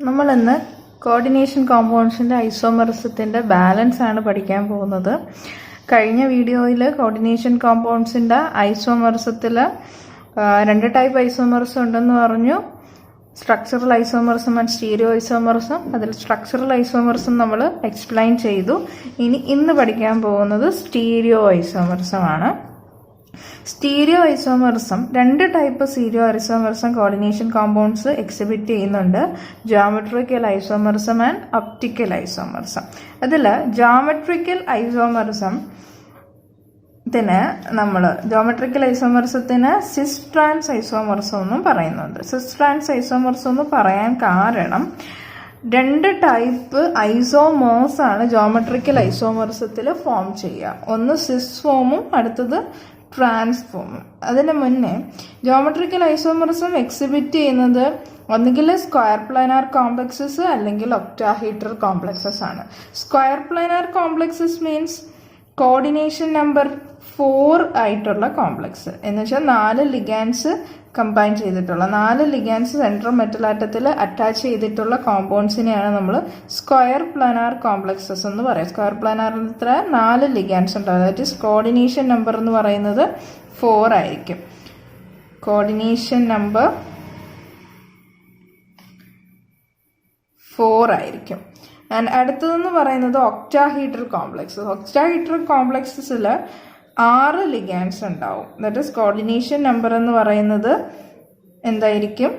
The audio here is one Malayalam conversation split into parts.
നമ്മൾ ഇന്ന് കോർഡിനേഷൻ കോമ്പൗണ്ട്സിന്റെ ഐസോമെറിസത്തിന്റെ ബാലൻസ് ആണ് പഠിക്കാൻ പോകുന്നത്. കഴിഞ്ഞ വീഡിയോയിൽ കോർഡിനേഷൻ കോമ്പൗണ്ട്സിന്റെ ഐസോമെറിസത്തിൽ രണ്ട് ടൈപ്പ് ഐസോമെറിസം ഉണ്ടെന്ന് പറഞ്ഞു. Structural isomerism and stereo isomerism. അതിൽ സ്ട്രക്ചറൽ ഐസോമെറിസം നമ്മൾ എക്സ്പ്ലെയിൻ ചെയ്തു. ഇന്ന് പഠിക്കാൻ പോകുന്നത് സ്റ്റീരിയോ ഐസോമെറിസം ആണ്. സ്റ്റീരിയോ ഐസോമെറിസം രണ്ട് type stereo isomerism coordination compounds exhibit ചെയ്യുന്നുണ്ട്. Geometrical isomerism and optical isomerism. അതിൽ ജോമെട്രിക്കൽ ഐസോമെറിസത്തിന് സിസ് ട്രാൻസ് ഐസോമെറിസം എന്നും പറയുന്നുണ്ട്. സിസ് ട്രാൻസ് ഐസോമെറിസം എന്ന് പറയാൻ കാരണം രണ്ട് ടൈപ്പ് ഐസോമേഴ്സ് ആണ് ജോമെട്രിക്കൽ ഐസോമെറിസത്തിൽ ഫോം ചെയ്യുക. ഒന്ന് സിസ് ഫോമും അടുത്തത് ട്രാൻസ്ഫോമും. അതിന് മുന്നേ ജോമെട്രിക്കൽ ഐസോമെറിസം എക്സിബിറ്റ് ചെയ്യുന്നത് ഒന്നുകിൽ സ്ക്വയർ പ്ലാനാർ കോംപ്ലക്സസ് അല്ലെങ്കിൽ ഒക്ടാഹീഡ്രൽ കോംപ്ലക്സസ് ആണ്. Square planar complexes means coordination number 4 ആയിട്ടുള്ള കോംപ്ലക്സ് എന്ന് വെച്ചാൽ 4 ലിഗാൻസ് കമ്പൈൻ ചെയ്തിട്ടുള്ള 4 ലിഗാൻസ് സെൻട്രൽ മെറ്റൽ ആറ്റത്തിൽ അറ്റാച്ച് ചെയ്തിട്ടുള്ള കോമ്പൗണ്ട്സിനെയാണ് നമ്മൾ സ്ക്വയർ പ്ലാനാർ കോംപ്ലക്സസ് എന്ന് പറയാം. സ്ക്വയർ പ്ലാനാറിൽ 4 ലിഗാൻസ് ഉണ്ടാവും. ദാറ്റ് ഈസ് കോർഡിനേഷൻ നമ്പർ എന്ന് പറയുന്നത് 4 ആയിരിക്കും. കോർഡിനേഷൻ നമ്പർ 4 ആയിരിക്കും. ആൻഡ് അടുത്തതെന്ന് പറയുന്നത് ഒക്ടാഹീഡ്രൽ കോംപ്ലക്സസ്. ഒക്ടാഹീഡ്രൽ കോംപ്ലക്സസിൽ 6 ലിഗാൻസ് ഉണ്ടാവും. ദാറ്റ് ഈസ് കോർഡിനേഷൻ നമ്പർ എന്ന് പറയുന്നത് എന്തായിരിക്കും?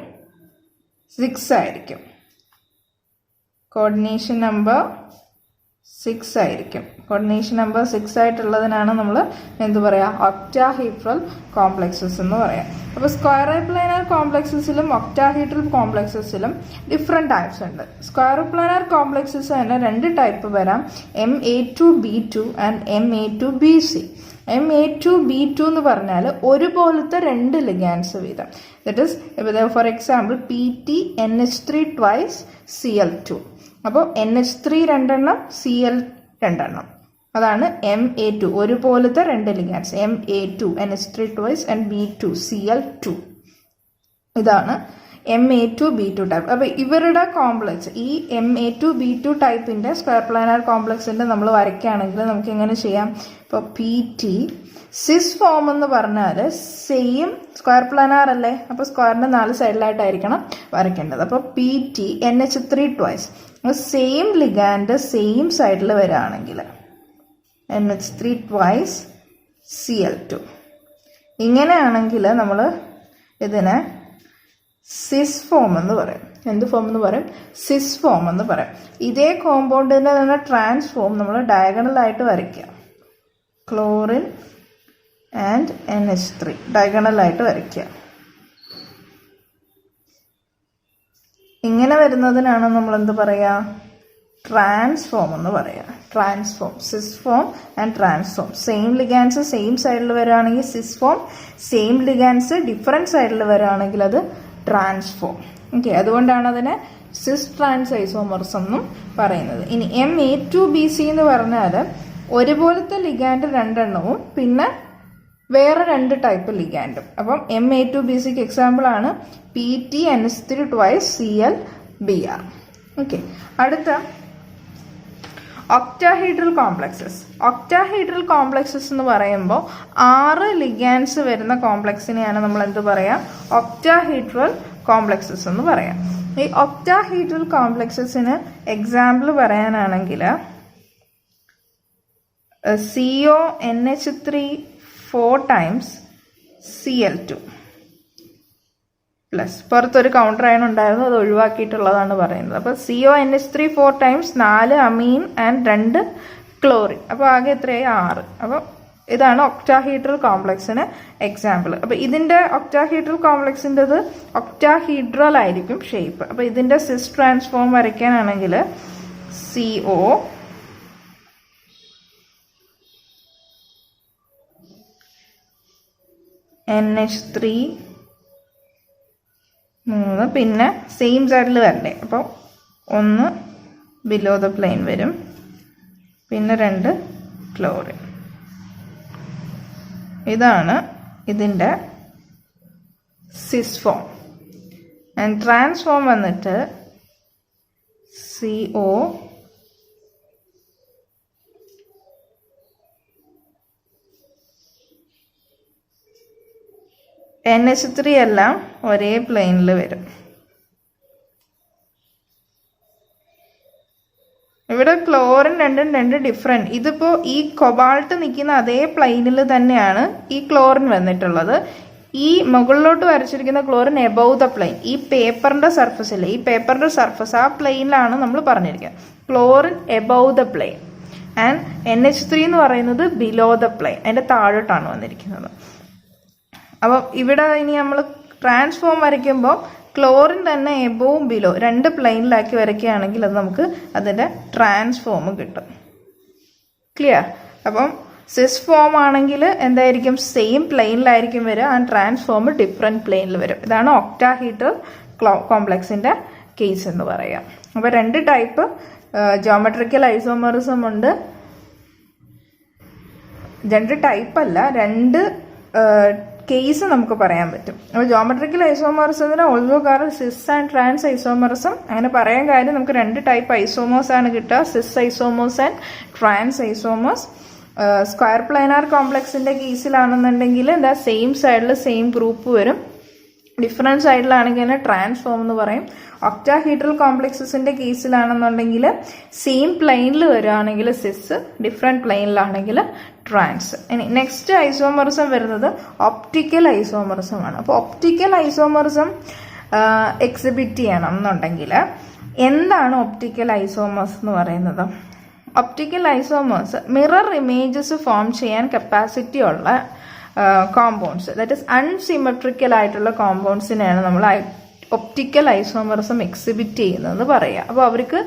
6 ആയിരിക്കും. കോർഡിനേഷൻ നമ്പർ 6 ആയിരിക്കും. കോർഡിനേഷൻ നമ്പർ 6 ആയിട്ടുള്ളതിനാണ് നമ്മൾ എന്ത് പറയാ? ഒക്ടാഹീഡ്രൽ കോംപ്ലക്സസ് എന്ന് പറയാം. അപ്പോൾ സ്ക്വയർ പ്ലാനാർ കോംപ്ലക്സസിലും ഒക്ടാഹീഡ്രൽ കോംപ്ലക്സസിലും ഡിഫറെന്റ് ടൈപ്സ് ഉണ്ട്. സ്ക്വയർ പ്ലാനാർ കോംപ്ലക്സസ് തന്നെ രണ്ട് ടൈപ്പ് വരാം. MA2B2 and MA2BC. MA2B2 എന്ന് പറഞ്ഞാൽ ഒരുപോലത്തെ രണ്ട് ലിഗാൻസ് വീതം. That is for example PT-NH3 twice Cl2. അപ്പോൾ NH3 രണ്ടെണ്ണം, Cl രണ്ടെണ്ണം. അതാണ് MA2. ഒരുപോലത്തെ രണ്ട് ligands MA2 NH3 twice and B2 Cl2. ഇതാണ് MA2B2 ടൈപ്പ്. അപ്പൊ ഇവരുടെ കോംപ്ലക്സ് ഈ MA2B2 ടൈപ്പിന്റെ സ്ക്വയർ പ്ലാനാർ കോംപ്ലക്സിന്റെ നമ്മൾ വരയ്ക്കുകയാണെങ്കിൽ നമുക്ക് എങ്ങനെ ചെയ്യാം? ഇപ്പോൾ PT സിസ് ഫോം എന്ന് പറഞ്ഞാൽ സെയിം സ്ക്വയർ പ്ലാനാർ അല്ലേ, അപ്പൊ സ്ക്വയറിന്റെ 4 സൈഡിലായിട്ടായിരിക്കണം വരയ്ക്കേണ്ടത്. അപ്പൊ PT-NH3 twice same ligand same സൈഡിൽ വരികയാണെങ്കിൽ NH3 ട്വൈസ് Cl2. ഇങ്ങനെയാണെങ്കിൽ നമ്മൾ ഇതിനെ സിസ് ഫോം എന്ന് പറയും. എന്ത് ഫോം എന്ന് പറയും? സിസ് ഫോം എന്ന് പറയും. ഇതേ കോമ്പൗണ്ടിന്റെ തന്നെ ട്രാൻസ്ഫോം നമ്മൾ ഡയഗണൽ ആയിട്ട് വരയ്ക്കുക. ക്ലോറിൻ ആൻഡ് NH3 ഡയഗണൽ ആയിട്ട് വരയ്ക്കുക. ഇങ്ങനെ വരുന്നതിനാണ് നമ്മൾ എന്ത് പറയാ? ട്രാൻസ്ഫോം എന്ന് പറയാ. Trans form, cis form and trans form. Same ligands same സൈഡിൽ വരികയാണെങ്കിൽ cis form, same ligands different സൈഡിൽ വരികയാണെങ്കിൽ അത് ട്രാൻസ്ഫോം. ഓക്കെ, അതുകൊണ്ടാണ് അതിനെ സിസ് ട്രാൻസ് ഐസോമെറിസം എന്നും പറയുന്നത്. ഇനി MA2BC എന്ന് പറഞ്ഞാൽ ഒരുപോലത്തെ ലിഗാൻഡ് രണ്ടെണ്ണവും പിന്നെ വേറെ രണ്ട് ടൈപ്പ് ലിഗാൻഡും. അപ്പം MA2BCക്ക് എക്സാമ്പിൾ ആണ് PT-NH3 ട്വൈസ് ClBr. ഓക്കെ, അടുത്ത ഒക്ടാഹീഡ്രൽ കോംപ്ലക്സസ്. ഒക്ടാഹീഡ്രൽ കോംപ്ലക്സസ് എന്ന് പറയുമ്പോൾ 6 ലിഗാൻസ് വരുന്ന കോംപ്ലക്സിനെയാണ് നമ്മൾ എന്ത് പറയാം? ഒക്ടാഹീഡ്രൽ കോംപ്ലക്സസ് എന്ന് പറയാം. ഈ ഒക്ടാഹീഡ്രൽ കോംപ്ലക്സസിന് എക്സാമ്പിൾ പറയാനാണെങ്കിൽ CONH3 4 ടൈംസ് Cl2 പ്ലസ് പുറത്തൊരു കൗണ്ടർ അയൺ ഉണ്ടായിരുന്നു, അത് ഒഴിവാക്കിയിട്ടുള്ളതാണ് പറയുന്നത്. അപ്പോൾ CONH3 4 times 4 Ameen and 2 chlorine. അപ്പോൾ ആകെ എത്രയായി? 6. അപ്പോൾ ഇതാണ് ഒക്ടാഹീഡ്രൽ കോംപ്ലക്സിന് എക്സാമ്പിൾ. അപ്പോൾ ഇതിന്റെ ഒക്ടാഹീഡ്രൽ കോംപ്ലക്സിൻ്റെത് ഒക്ടാഹീഡ്രൽ ആയിരിക്കും ഷേപ്പ്. അപ്പോൾ ഇതിന്റെ സിസ് ട്രാൻസ്ഫോം വരയ്ക്കാനാണെങ്കിൽ CO NH3 3, പിന്നെ സെയിം സൈഡിൽ വരണ്ടേ, അപ്പോൾ 1 ബിലോ ദ പ്ലെയിൻ വരും, പിന്നെ 2 ക്ലോറിൻ. ഇതാണ് ഇതിൻ്റെ സിസ് ഫോം. ആൻഡ് ട്രാൻസ്ഫോം വന്നിട്ട് CO NH3 എല്ലാം ഒരേ പ്ലെയിനിൽ വരും. ഇവിടെ ക്ലോറിൻ രണ്ട് ഡിഫറെൻറ്റ്. ഇതിപ്പോൾ ഈ കൊബാൾട്ട് നിൽക്കുന്ന അതേ പ്ലെയിനിൽ തന്നെയാണ് ഈ ക്ലോറിൻ വന്നിട്ടുള്ളത്. ഈ മുകളിലോട്ട് വരച്ചിരിക്കുന്ന ക്ലോറിൻ എബവ് ദ പ്ലെയിൻ, ഈ പേപ്പറിൻ്റെ സർഫസിൽ, ഈ പേപ്പറിൻ്റെ സർഫസ് ആ പ്ലെയിനിലാണ് നമ്മൾ പറഞ്ഞിരിക്കുന്നത്. Chlorine above the plain and NH3 എന്ന് പറയുന്നത് ബിലോ ദ പ്ലെയിൻ, അതിൻ്റെ താഴോട്ടാണ് വന്നിരിക്കുന്നത്. അപ്പം ഇവിടെ ഇനി നമ്മൾ ട്രാൻസ്ഫോം വരയ്ക്കുമ്പോൾ ക്ലോറിൻ തന്നെ എബോവും ബിലോ രണ്ട് പ്ലെയിനിലാക്കി വരയ്ക്കുകയാണെങ്കിൽ അത് നമുക്ക് അതിൻ്റെ ട്രാൻസ്ഫോം കിട്ടും. ക്ലിയർ? അപ്പം സിസ് ഫോം ആണെങ്കിൽ എന്തായിരിക്കും? സെയിം പ്ലെയിനിലായിരിക്കും വരിക, ആൻഡ് ട്രാൻസ്ഫോം ഡിഫറെൻറ്റ് പ്ലെയിനിൽ വരും. ഇതാണ് ഒക്ടാഹീഡ്രൽ കോംപ്ലക്സിൻ്റെ കേസ് എന്ന് പറയാം. അപ്പോൾ രണ്ട് ടൈപ്പ് ജോമെട്രിക്കൽ ഐസോമറിസം ഉണ്ട്. രണ്ട് ടൈപ്പല്ല, രണ്ട് കേസ് നമുക്ക് പറയാൻ പറ്റും. അപ്പോൾ ജോമെട്രിക്കൽ ഐസോമറിസത്തിന് also call cis and trans isomerism അങ്ങനെ പറയാൻ കാര്യം നമുക്ക് രണ്ട് ടൈപ്പ് ഐസോമേഴ്സ് ആണ് കിട്ടുക, cis isomers and trans isomers. Square planar കോംപ്ലക്സിന്റെ കേസിലാണെന്നുണ്ടെങ്കിൽ എന്താ സെയിം സൈഡിൽ സെയിം ഗ്രൂപ്പ് വരും, ഡിഫറെൻറ്റ് സൈഡിലാണെങ്കിൽ ട്രാൻസ്ഫോം എന്ന് പറയും. ഒക്ടാഹീഡ്രൽ കോംപ്ലക്സസിന്റെ കേസിലാണെന്നുണ്ടെങ്കിൽ സെയിം പ്ലെയിനിൽ വരികയാണെങ്കിൽ സിസ്, ഡിഫറെൻറ്റ് പ്ലെയിനിലാണെങ്കിൽ ട്രാൻസ്. ഇനി നെക്സ്റ്റ് ഐസോമറിസം വരുന്നത് ഒപ്റ്റിക്കൽ ഐസോമറിസം ആണ്. അപ്പോൾ ഒപ്റ്റിക്കൽ ഐസോമറിസം എക്സിബിറ്റ് ചെയ്യണം എന്നുണ്ടെങ്കിൽ എന്താണ് ഒപ്റ്റിക്കൽ ഐസോമേഴ്സ് എന്ന് പറയുന്നത്? Optical isomers mirror images form ചെയ്യാൻ കപ്പാസിറ്റി ഉള്ള കോമ്പൗണ്ട്സ്, ദാറ്റ് ഈസ് അൺസിമെട്രിക്കൽ ആയിട്ടുള്ള കോമ്പൗണ്ട്സിനെയാണ് നമ്മൾ ഒപ്റ്റിക്കൽ ഐസോമറിസം എക്സിബിറ്റ് ചെയ്യുന്നതെന്ന് പറയുക. അപ്പോൾ അവർക്ക്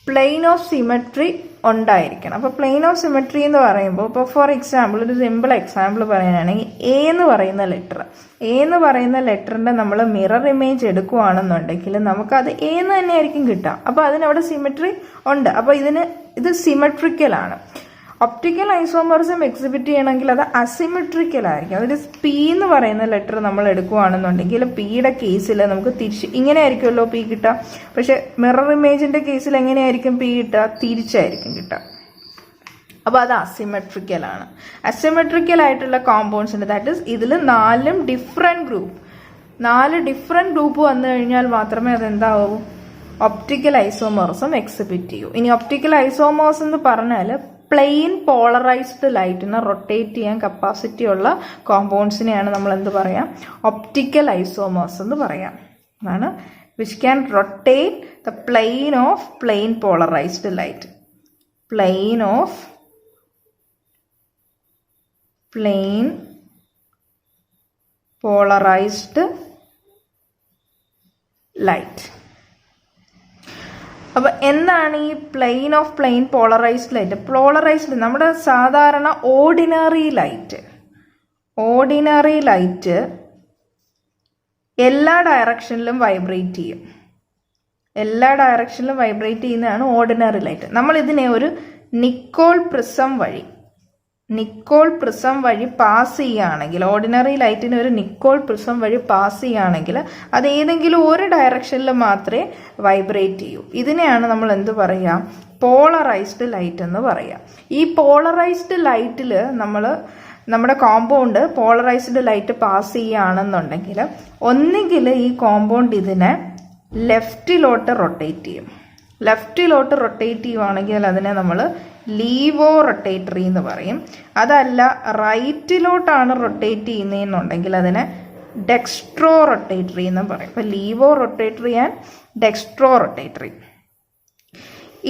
പ്ലെയിൻ ഓഫ് സിമെട്രി ഉണ്ടായിരിക്കണം. അപ്പോൾ പ്ലെയിൻ ഓഫ് സിമെട്രി എന്ന് പറയുമ്പോൾ ഇപ്പോൾ ഫോർ എക്സാമ്പിൾ ഒരു സിമ്പിൾ എക്സാമ്പിൾ പറയാനാണെങ്കിൽ എ എന്ന് പറയുന്ന ലെറ്ററിൻ്റെ നമ്മൾ മിറർ ഇമേജ് എടുക്കുകയാണെന്നുണ്ടെങ്കിൽ നമുക്കത് എ എന്ന് തന്നെ ആയിരിക്കും കിട്ടുക. അപ്പോൾ അതിനവിടെ സിമെട്രി ഉണ്ട്. അപ്പോൾ ഇത് സിമെട്രിക്കലാണ്. ഒപ്റ്റിക്കൽ ഐസോമറിസം എക്സിബിറ്റ് ചെയ്യണമെങ്കിൽ അത് അസിമെട്രിക്കൽ ആയിരിക്കും. അതായത് പി എന്ന് പറയുന്ന ലെറ്റർ നമ്മൾ എടുക്കുകയാണെന്നുണ്ടെങ്കിൽ പിയുടെ കേസിൽ നമുക്ക് തിരിച്ച് ഇങ്ങനെ ആയിരിക്കുമല്ലോ പി കിട്ടുക. പക്ഷെ മിറർ ഇമേജിന്റെ കേസിൽ എങ്ങനെയായിരിക്കും പി കിട്ടുക? തിരിച്ചായിരിക്കും കിട്ടുക. അപ്പോൾ അത് അസിമെട്രിക്കലാണ്. അസിമെട്രിക്കൽ ആയിട്ടുള്ള കോമ്പൗണ്ട്സിന്റെ ദാറ്റ് ഈസ് ഇതിൽ നാല് ഡിഫറെന്റ് ഗ്രൂപ്പ് വന്നു കഴിഞ്ഞാൽ മാത്രമേ അതെന്താവൂ? ഒപ്റ്റിക്കൽ ഐസോമറിസം എക്സിബിറ്റ് ചെയ്യൂ. ഇനി ഒപ്റ്റിക്കൽ ഐസോമേഴ്സ് എന്ന് പറഞ്ഞാൽ പ്ലെയിൻ പോളറൈസ്ഡ് ലൈറ്റിനെ റൊട്ടേറ്റ് ചെയ്യാൻ കപ്പാസിറ്റി ഉള്ള കോമ്പൗണ്ട്സിനെയാണ് നമ്മൾ എന്ത് പറയാം? ഒപ്റ്റിക്കൽ ഐസോമേഴ്സ് എന്ന് പറയാം. അതാണ് which can rotate the plain polarised light. Plain polarised light. അപ്പോൾ എന്താണ് ഈ പ്ലെയിൻ പോളറൈസ്ഡ് ലൈറ്റ്? നമ്മുടെ സാധാരണ ഓർഡിനറി ലൈറ്റ് എല്ലാ ഡയറക്ഷനിലും വൈബ്രേറ്റ് ചെയ്യുന്നതാണ് ഓർഡിനറി ലൈറ്റ്. നമ്മൾ ഇതിനെ ഒരു നിക്കോൾ പ്രിസം വഴി പാസ് ചെയ്യുകയാണെങ്കിൽ, ഓർഡിനറി ലൈറ്റിന് ഒരു നിക്കോൾ പ്രിസം വഴി പാസ് ചെയ്യുകയാണെങ്കിൽ അത് ഏതെങ്കിലും ഒരു ഡയറക്ഷനിൽ മാത്രമേ വൈബ്രേറ്റ് ചെയ്യൂ. ഇതിനെയാണ് നമ്മൾ എന്ത് പറയുക? പോളറൈസ്ഡ് ലൈറ്റ് എന്ന് പറയുക. ഈ പോളറൈസ്ഡ് ലൈറ്റിൽ നമ്മുടെ കോമ്പൗണ്ട് പോളറൈസ്ഡ് ലൈറ്റ് പാസ് ചെയ്യുകയാണെന്നുണ്ടെങ്കിൽ ഒന്നുകിൽ ഈ കോമ്പൗണ്ട് ഇതിനെ ലെഫ്റ്റിലോട്ട് റൊട്ടേറ്റ് ചെയ്യുവാണെങ്കിൽ അതിനെ നമ്മൾ ലീവോ റൊട്ടേറ്ററി എന്ന് പറയും. അതല്ല റൈറ്റിലോട്ടാണ് റൊട്ടേറ്റ് ചെയ്യുന്നതെന്നുണ്ടെങ്കിൽ അതിനെ ഡെക്സ്ട്രോ റൊട്ടേറ്ററി എന്ന് പറയും. അപ്പോൾ ലീവോ റൊട്ടേറ്ററി ആൻഡ് ഡെക്സ്ട്രോ റൊട്ടേറ്ററി.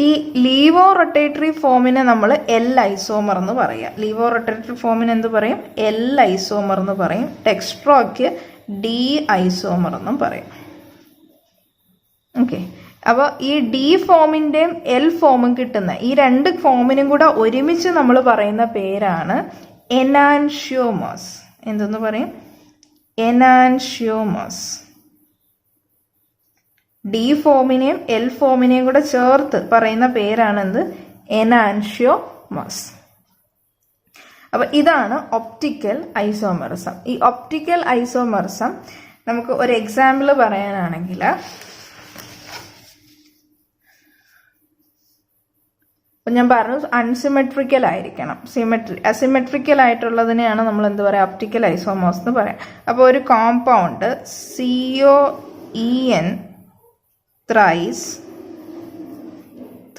ഈ ലീവോ റൊട്ടേറ്ററി ഫോമിനെ നമ്മൾ എൽ ഐസോമർ എന്ന് പറയാം. ലീവോ റൊട്ടേറ്ററി ഫോമിന് എന്ത് പറയും? എൽ ഐസോമർ എന്ന് പറയും. ഡെക്സ്ട്രോയ്ക്ക് ഡി ഐസോമർ എന്നും പറയും. ഓക്കെ. അപ്പോൾ ഈ ഡി ഫോമിൻ്റെയും എൽ ഫോമും കിട്ടുന്ന ഈ രണ്ട് ഫോമിനും കൂടെ ഒരുമിച്ച് നമ്മൾ പറയുന്ന പേരാണ് എനാൻഷ്യോമേഴ്സ്. എന്തെന്ന് പറയും? എനാൻഷ്യോമേഴ്സ്. ഡി ഫോമിനെയും എൽ ഫോമിനെയും കൂടെ ചേർത്ത് പറയുന്ന പേരാണ് എന്ത്? എനാൻഷ്യോമേഴ്സ്. അപ്പോൾ ഇതാണ് ഒപ്റ്റിക്കൽ ഐസോമറിസം. ഈ ഒപ്റ്റിക്കൽ ഐസോമറിസം നമുക്ക് ഒരു എക്സാമ്പിൾ പറയാനാണെങ്കിൽ അപ്പം ഞാൻ പറഞ്ഞു അൺസിമെട്രിക്കൽ ആയിരിക്കണം. അസിമെട്രിക്കൽ ആയിട്ടുള്ളതിനെയാണ് നമ്മൾ എന്ത് പറയുക, ഒപ്റ്റിക്കൽ ഐസോമേഴ്സ് എന്ന് പറയാം. അപ്പോൾ ഒരു കോമ്പൗണ്ട് COEN ത്രൈസ്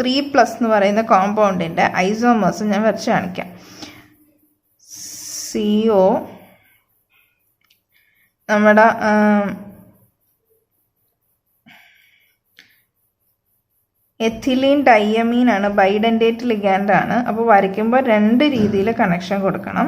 3+ എന്ന് പറയുന്ന കോമ്പൗണ്ടിൻ്റെ ഐസോമേഴ്സ് ഞാൻ വരച്ച് കാണിക്കാം. CO നമ്മുടെ എഥിലീൻ ഡയമീൻ ആണ്, ബൈഡൻഡേറ്റ് ലിഗാൻഡ് ആണ്. അപ്പോൾ വരയ്ക്കുമ്പോൾ 2 രീതിയിൽ കണക്ഷൻ കൊടുക്കണം.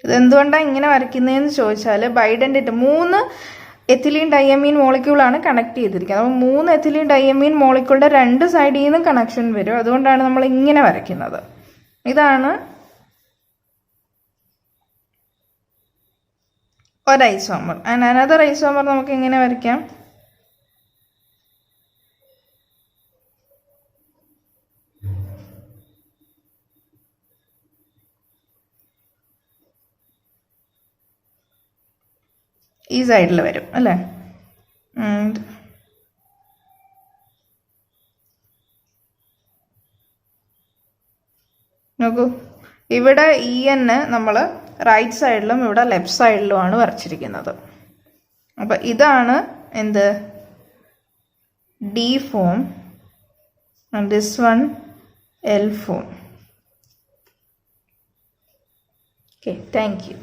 ഇതെന്തുകൊണ്ടാണ് ഇങ്ങനെ വരയ്ക്കുന്നതെന്ന് ചോദിച്ചാൽ, ബൈഡൻഡേറ്റ് 3 എഥിലീൻ ഡയമീൻ മോളിക്യൂളാണ് കണക്ട് ചെയ്തിരിക്കുന്നത്. അപ്പോൾ 3 എഥിലീൻ ഡയമീൻ മോളിക്യൂളുടെ 2 സൈഡിൽ നിന്നും കണക്ഷൻ വരും. അതുകൊണ്ടാണ് നമ്മൾ ഇങ്ങനെ വരയ്ക്കുന്നത്. ഇതാണ് ഒരു ഐസോമർ. ആൻഡ് അനദർ ഐസോമർ നമുക്ക് എങ്ങനെ വരയ്ക്കാം? ഈ സൈഡിൽ വരും അല്ലേ. നോക്കൂ, ഇവിടെ EN നമ്മൾ റൈറ്റ് സൈഡിലും ഇവിടെ ലെഫ്റ്റ് സൈഡിലുമാണ് വരച്ചിരിക്കുന്നത്. അപ്പം ഇതാണ് എന്ത്, D form, and this one L form. Okay, thank you.